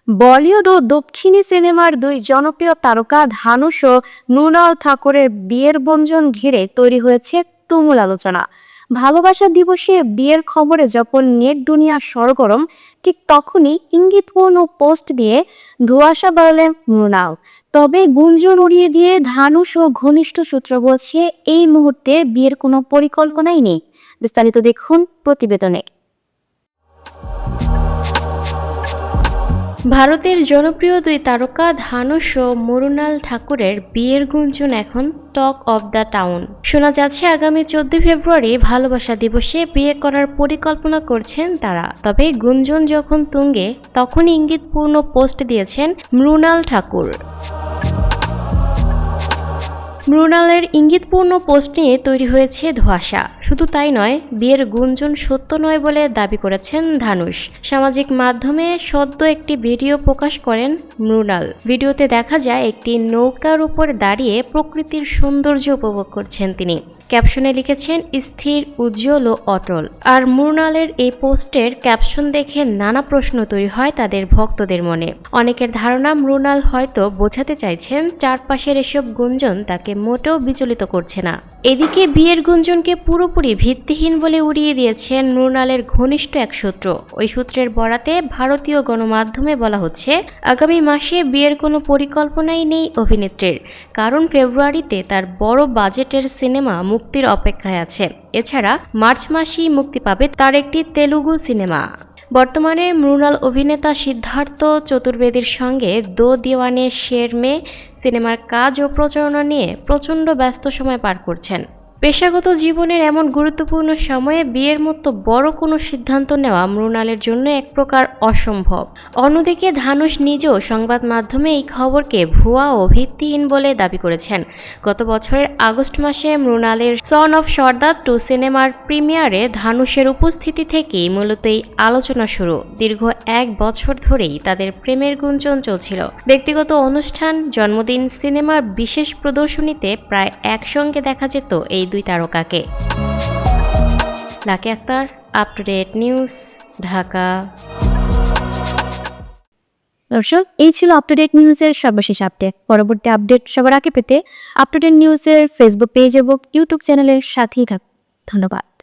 বলিউড ও দক্ষিণী সিনেমার দুই জনপ্রিয় তারকা ধানুষ ও মৃণাল ঠাকুরের বিয়ের গুঞ্জন ঘিরে তৈরি হয়েছে তুমুল আলোচনা। ভালোবাসা দিবসে বিয়ের খবরে যখন নেট দুনিয়া সরগরম, ঠিক তখনই ইঙ্গিতপূর্ণ পোস্ট দিয়ে ধোঁয়াশা বাড়ালেন মৃণাল। তবে গুঞ্জন উড়িয়ে দিয়ে ধানুষ ও ঘনিষ্ঠ সূত্র বলছে এই মুহূর্তে বিয়ের কোনো পরিকল্পনাই নেই। বিস্তারিত দেখুন প্রতিবেদনে। ভারতের জনপ্রিয় দুই তারকা ধানুষ ও মৃণাল ঠাকুরের বিয়ের গুঞ্জন এখন টক অব দ্য টাউন। শোনা যাচ্ছে আগামী 14 ফেব্রুয়ারি ভালোবাসা দিবসে বিয়ে করার পরিকল্পনা করছেন তারা। তবে গুঞ্জন যখন তুঙ্গে, তখনই ইঙ্গিতপূর্ণ পোস্ট দিয়েছেন মৃণাল ঠাকুর। মৃণালের ইঙ্গিতপূর্ণ পোস্ট নিয়ে তৈরি হয়েছে ধোঁয়াশা। শুধু তাই নয়, বিয়ের গুঞ্জন সত্য নয় বলে দাবি করেছেন ধানুষ। সামাজিক মাধ্যমে সদ্য একটি ভিডিও প্রকাশ করেন মৃণাল। ভিডিওতে দেখা যায় একটি নৌকার উপর দাঁড়িয়ে প্রকৃতির সৌন্দর্য উপভোগ করছেন তিনি। ক্যাপশনে লিখেছেন স্থির, উজ্জ্বল ও অটল। আর মৃণালের এই পোস্টের ক্যাপশন দেখে নানা প্রশ্ন তৈরি হয় তাদের ভক্তদের মনে। অনেকের ধারণা মৃণাল হয়তো বোঝাতে চাইছেন চারপাশের এসব গুঞ্জন তাকে মোটেও বিচলিত করছে না। এদিকে বিয়ের গুঞ্জনকে পুরোপুরি ভিত্তিহীন বলে উড়িয়ে দিয়েছেন মৃণালের ঘনিষ্ঠ এক সূত্র। ওই সূত্রের বরাতে ভারতীয় গণমাধ্যমে বলা হচ্ছে, আগামী মাসে বিয়ের কোনো পরিকল্পনাই নেই অভিনেত্রীর, কারণ ফেব্রুয়ারিতে তার বড় বাজেটের সিনেমা মুক্তির অপেক্ষায় আছে। এছাড়া মার্চ মাসেই মুক্তি পাবে তার একটি তেলুগু সিনেমা। বর্তমানে মৃণাল অভিনেতা সিদ্ধার্থ চতুর্বেদীর সঙ্গে দো দিওয়ানে শের মে সিনেমার কাজ ও প্রচারণা নিয়ে প্রচণ্ড ব্যস্ত সময় পার করছেন। পেশাগত জীবনের এমন গুরুত্বপূর্ণ সময়ে বিয়ের মতো বড় কোনো সিদ্ধান্ত নেওয়া মৃণালের জন্য এক প্রকার অসম্ভব। অন্যদিকে ধানুষ নিজেও সংবাদ মাধ্যমে এই খবরকে ভুয়া ও ভিত্তিহীন বলে দাবি করেছেন। গত বছরের আগস্ট মাসে মৃণালের সন অফ সর্দার 2 সিনেমার প্রিমিয়ারে ধানুষের উপস্থিতি থেকেই মূলত এই আলোচনা শুরু। দীর্ঘ 1 বছর ধরেই তাদের প্রেমের গুঞ্জন চলছিল। ব্যক্তিগত অনুষ্ঠান, জন্মদিন, সিনেমার বিশেষ প্রদর্শনীতে প্রায় একসঙ্গে দেখা যেত এই দুই তারকাকে। Lucky Akter, up to date news, Dhaka. দর্শক, এই ছিল আপ টু ডেট নিউজের সর্বশেষ আপডেট। পরবর্তী আপডেট সবার আগে পেতে আপ টু ডেট নিউজের ফেসবুক পেজ এবং ইউটিউব চ্যানেলের সাথেই থাকুন। ধন্যবাদ।